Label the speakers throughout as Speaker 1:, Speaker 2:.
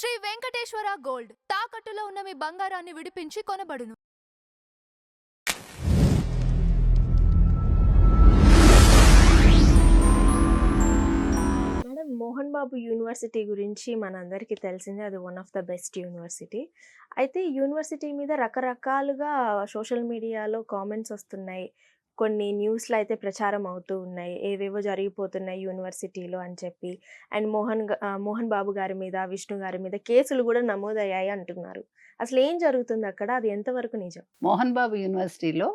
Speaker 1: Shri Venkateswara gold తాకట్టులో ఉన్న మీ బంగారాన్ని విడిపించి కొనబడును.
Speaker 2: మేడం, మోహన్ బాబు యూనివర్సిటీ గురించి మనందరికీ తెలిసిందే. అది one of the best university. అయితే ఈ యూనివర్సిటీ మీద రకరకాలుగా సోషల్ మీడియాలో కామెంట్స్ వస్తున్నాయి. కొన్ని న్యూస్‌లో అయితే ప్రచారం అవుతూ ఉన్నాయి. ఏవేవో జరిగిపోతున్నాయి యూనివర్సిటీలో అని చెప్పి. అండ్ మోహన్ బాబు గారి మీద, విష్ణు గారి మీద కేసులు గూడా నమోదయ్యాయి అంటున్నారు. అసలు ఏం జరుగుతుంది అక్కడ? అది ఎంతవరకు నిజం?
Speaker 3: మోహన్ బాబు యూనివర్సిటీలో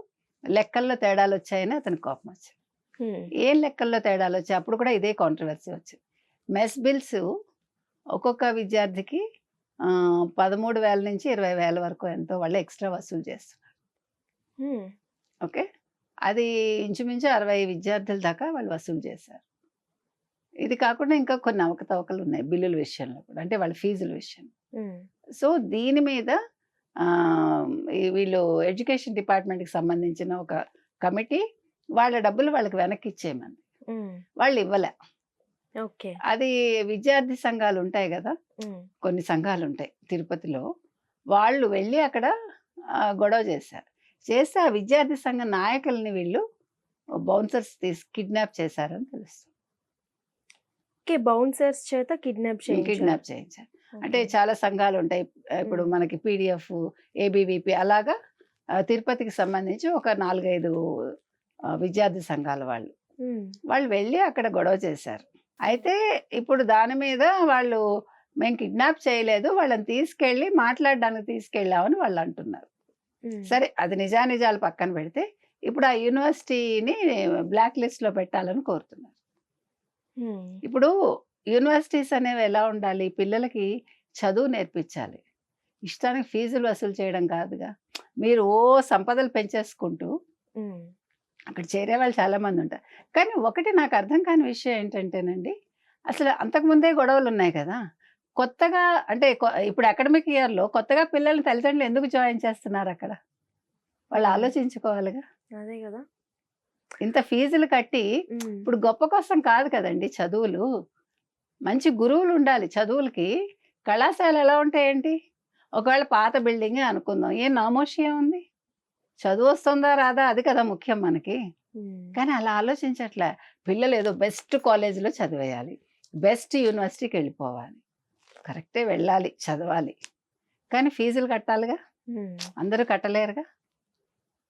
Speaker 3: లెక్కల్లో తేడాలొచ్చాయని అతనికి కోపమొచ్చింది.
Speaker 2: హ్మ్.
Speaker 3: ఏం లెక్కల్లో తేడాలొచ్చాయి? అప్పుడు కూడా ఇదే కాంట్రోవర్సీ వచ్చింది. మెస్ బిల్స్ ఒక్కొక్క విద్యార్థికి 13,000 నుంచి 20,000 వరకు ఎంతో వాళ్ళు ఎక్స్‌ట్రా వసూలు చేస్తున్నారు.
Speaker 2: హ్మ్.
Speaker 3: ఓకే. అది ఇంచుమించు 60 విద్యార్థుల దాకా వాళ్ళు వసూలు చేశారు. ఇది కాకుండా ఇంకా కొన్ని అవకతవకలున్నాయి బిల్లుల విషయంలో కూడా. అంటే వాళ్ళ ఫీజుల విషయంలో.
Speaker 2: హ్మ్.
Speaker 3: సో, దీని మీద వీళ్ళు ఎడ్యుకేషన్ డిపార్ట్మెంట్‌కి సంబంధించిన ఒక కమిటీ వాళ్ళ డబ్బులు వాళ్ళకి వెనక్కి ఇచ్చేయమంది.
Speaker 2: హ్మ్.
Speaker 3: వాళ్ళు ఇవ్వలే.
Speaker 2: ఓకే.
Speaker 3: అది విద్యార్థి సంఘాలు ఉంటాయి గదా!
Speaker 2: హ్మ్.
Speaker 3: కొన్ని సంఘాలుంటాయి తిరుపతిలో. వాళ్ళు వెళ్ళి అక్కడ గొడవ చేశారు. చేస్తే ఆ విద్యార్థి సంఘ నాయకుల్ని వీళ్ళు బౌన్సర్స్ కిడ్నాప్ చేశారని తెలుస్తుంది.
Speaker 2: ఓకే. బౌన్సర్స్ చేత కిడ్నాప్ చేయించారు.
Speaker 3: కిడ్నాప్ చేయించారు. అంటే
Speaker 2: ఓకే.
Speaker 3: చాలా సంఘాలుంటాయి. ఇప్పుడు
Speaker 2: హ్మ్.
Speaker 3: మనకి పీడీఎఫ్, ఏబీవీపీ అలాగా తిరుపతికి సంబంధించి ఒక 4, 5 విద్యార్థి సంఘాల వాళ్ళు.
Speaker 2: హ్మ్.
Speaker 3: వాళ్ళు వెళ్ళి అక్కడ గొడవ చేశారు. అయితే ఇప్పుడు దాని మీద వాళ్ళు మేము కిడ్నాప్ చేయలేదు. వాళ్ళని తీసుకెళ్ళి మాట్లాడడానికి తీసుకెళ్ళామని వాళ్ళు అంటున్నారు.
Speaker 2: హ్మ్.
Speaker 3: సరే అది నిజానిజాలు పక్కన పెడితే ఇప్పుడు ఆ యూనివర్సిటీని బ్లాక్ లిస్ట్‌లో పెట్టాలని కోరుతున్నారు.
Speaker 2: హ్మ్.
Speaker 3: ఇప్పుడు యూనివర్సిటీస్ అనేవి ఎలా ఉండాలి? పిల్లలకి చదువు నేర్పించాలి. ఇష్టానికి ఫీజులు వసూలు చేయడం కాదుగా. మీరు సంపదలు పెంచేసుకుంటూ
Speaker 2: హ్మ్.
Speaker 3: అక్కడ చేరేవాళ్ళు చాలామందుంటారు. కానీ ఒకటి నాకు అర్థం కాని విషయం ఏంటంటేనండి, అసలు అంతకుముందే గొడవలున్నాయి కదా! కొత్తగా అంటే ఇప్పుడు అకాడమిక్ ఇయర్‌లో కొత్తగా పిల్లల్ని తల్లిదండ్రులు ఎందుకు జాయిన్ చేస్తున్నారక్కడ? వాళ్ళు
Speaker 2: హ్మ్.
Speaker 3: ఆలోచించుకోవాలిగా.
Speaker 2: అదే గదా!
Speaker 3: ఇంత ఫీజులు కట్టి
Speaker 2: హ్మ్.
Speaker 3: ఇప్పుడు గొప్ప కోసం కాదు కదండీ చదువులు. మంచి గురువులుండాలి చదువులకి. కళాశాలలు ఎలా ఉంటాయేంటి? ఒకవేళ పాత బిల్డింగే అనుకుందాం. ఏం నామోషీ ఏముంది? చదువొస్తుందా రాదా అది కదా ముఖ్యం మనకి.
Speaker 2: హ్మ్.
Speaker 3: కానీ అలా ఆలోచించట్లే. పిల్లలేదో బెస్ట్ కాలేజ్‌లో చదివేయాలి. బెస్ట్ యూనివర్సిటీకెళ్ళిపోవాలి. కరెక్టే వెళ్ళాలి, చదవాలి. కానీ ఫీజులు కట్టాలిగా.
Speaker 2: హ్మ్.
Speaker 3: అందరూ కట్టలేరుగా.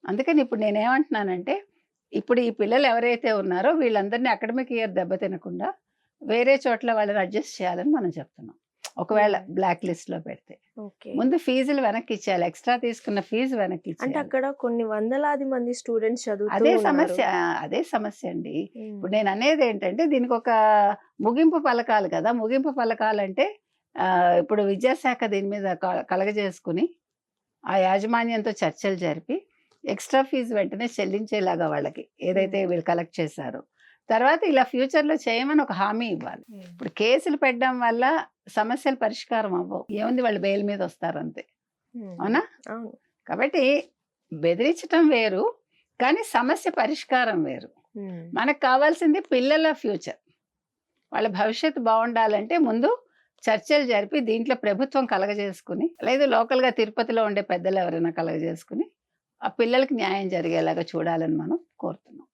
Speaker 3: అందుకని ఇప్పుడు నేనేమంటున్నానంటే, ఇప్పుడు ఈ పిల్లలు ఎవరైతే ఉన్నారో వీళ్ళందరిని అకాడమిక్ ఇయర్ దెబ్బతినకుండా వేరే చోట్ల వాళ్ళని అడ్జస్ట్ చేయాలని మనం చెప్తున్నాం. ఒకవేళ
Speaker 2: హ్మ్.
Speaker 3: బ్లాక్ లిస్ట్‌లో పెడితే.
Speaker 2: ఓకే.
Speaker 3: ముందు ఫీజులు వెనక్కిచ్చేయాలి. ఎక్స్‌ట్రా తీసుకున్న ఫీజు
Speaker 2: అంటే
Speaker 3: వెనక్కిచ్చేయాలి.
Speaker 2: అక్కడ కొన్ని వందలాది మంది స్టూడెంట్స్ చదువుతూ
Speaker 3: అదే
Speaker 2: ఉన్నారు.
Speaker 3: సమస్య. అదే సమస్య అండి.
Speaker 2: హ్మ్.
Speaker 3: ఇప్పుడు నేననేదేంటంటే దీనికొక ముగింపు పలకాలి కదా! ముగింపు పలకాలంటే ఇప్పుడు విద్యాశాఖ దీని మీద కలగజేసుకొని, ఆ యాజమాన్యంతో చర్చలు జరిపి, ఎక్స్‌ట్రా ఫీజ్ వెంటనే చెల్లించేలాగా వాళ్ళకి ఏదైతే
Speaker 2: హ్మ్.
Speaker 3: వీళ్ళు కలెక్ట్ చేశారో. తర్వాత ఇలా ఫ్యూచర్‌లో చేయమని ఒక హామీ ఇవ్వాలి.
Speaker 2: హ్మ్.
Speaker 3: ఇప్పుడు కేసులు పెట్టడం వల్ల సమస్యలు పరిష్కారం అవ్వవు. ఏముంది వాళ్ళు బెయిల్ మీద వస్తారంతే.
Speaker 2: హ్మ్.
Speaker 3: అవునా?
Speaker 2: అవును.
Speaker 3: కాబట్టి బెదిరించటం వేరు. కానీ సమస్య పరిష్కారం వేరు.
Speaker 2: హ్మ్.
Speaker 3: మనకు కావాల్సింది పిల్లల ఫ్యూచర్. వాళ్ళ భవిష్యత్తు బావుండాలంటే ముందు చర్చలు జరిపి దీంట్లో ప్రభుత్వం కలగజేసుకొని, లేదు లోకల్‌గా తిరుపతిలో ఉండే పెద్దలెవరైనా కలగజేసుకొని, ఆ పిల్లలకి న్యాయం జరిగేలాగా చూడాలని మనం కోరుతున్నాం.